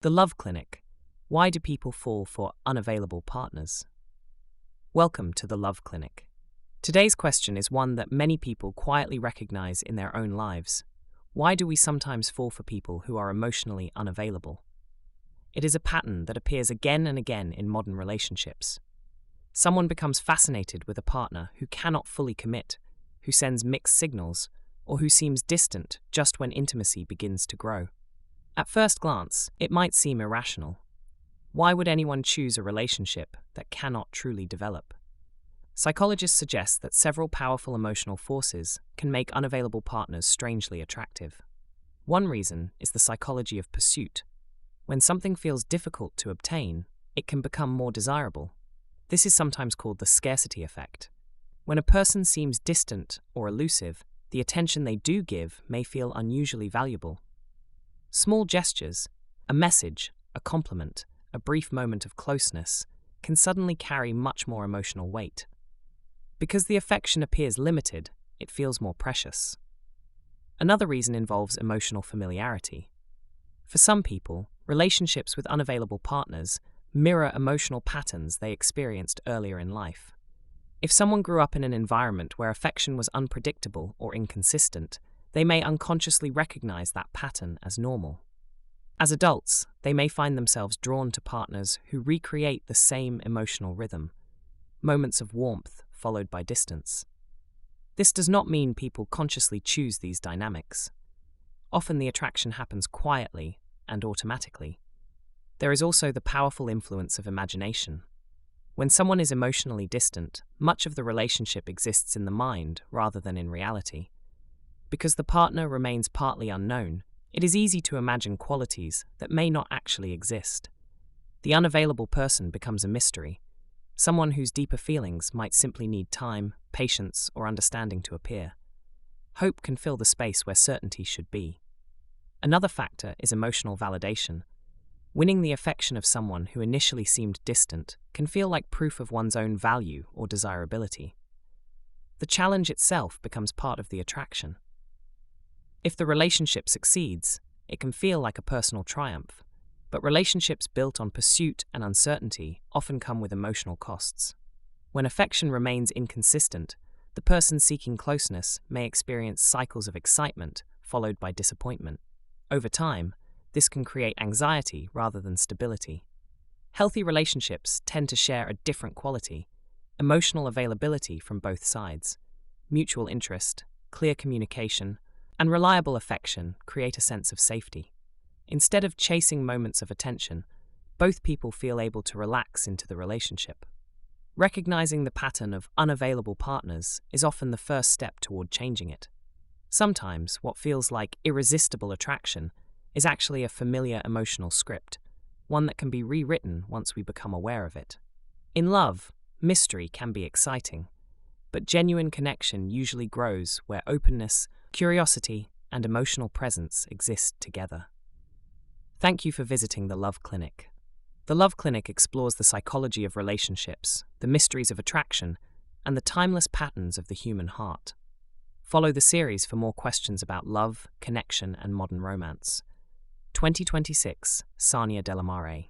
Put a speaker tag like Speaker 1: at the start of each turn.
Speaker 1: The Love Clinic. Why do people fall for unavailable partners? Welcome to the Love Clinic. Today's question is one that many people quietly recognize in their own lives. Why do we sometimes fall for people who are emotionally unavailable? It is a pattern that appears again and again in modern relationships. Someone becomes fascinated with a partner who cannot fully commit, who sends mixed signals, or who seems distant just when intimacy begins to grow. At first glance, it might seem irrational. Why would anyone choose a relationship that cannot truly develop? Psychologists suggest that several powerful emotional forces can make unavailable partners strangely attractive. One reason is the psychology of pursuit. When something feels difficult to obtain, it can become more desirable. This is sometimes called the scarcity effect. When a person seems distant or elusive, the attention they do give may feel unusually valuable. Small gestures, a message, a compliment, a brief moment of closeness, can suddenly carry much more emotional weight. Because the affection appears limited, it feels more precious. Another reason involves emotional familiarity. For some people, relationships with unavailable partners mirror emotional patterns they experienced earlier in life. If someone grew up in an environment where affection was unpredictable or inconsistent, they may unconsciously recognize that pattern as normal. As adults, they may find themselves drawn to partners who recreate the same emotional rhythm, moments of warmth followed by distance. This does not mean people consciously choose these dynamics. Often the attraction happens quietly and automatically. There is also the powerful influence of imagination. When someone is emotionally distant, much of the relationship exists in the mind rather than in reality. Because the partner remains partly unknown, it is easy to imagine qualities that may not actually exist. The unavailable person becomes a mystery, someone whose deeper feelings might simply need time, patience, or understanding to appear. Hope can fill the space where certainty should be. Another factor is emotional validation. Winning the affection of someone who initially seemed distant can feel like proof of one's own value or desirability. The challenge itself becomes part of the attraction. If the relationship succeeds, it can feel like a personal triumph, but relationships built on pursuit and uncertainty often come with emotional costs. When affection remains inconsistent, the person seeking closeness may experience cycles of excitement followed by disappointment. Over time, this can create anxiety rather than stability. Healthy relationships tend to share a different quality: emotional availability from both sides, mutual interest, clear communication, and reliable affection create a sense of safety. Instead of chasing moments of attention, both people feel able to relax into the relationship. Recognizing the pattern of unavailable partners is often the first step toward changing it. Sometimes what feels like irresistible attraction is actually a familiar emotional script, one that can be rewritten once we become aware of it. In love, mystery can be exciting, but genuine connection usually grows where openness, curiosity, and emotional presence exist together. Thank you for visiting the Love Clinic. The Love Clinic explores the psychology of relationships, the mysteries of attraction, and the timeless patterns of the human heart. Follow the series for more questions about love, connection, and modern romance. 2026, Sarnia de la Maré.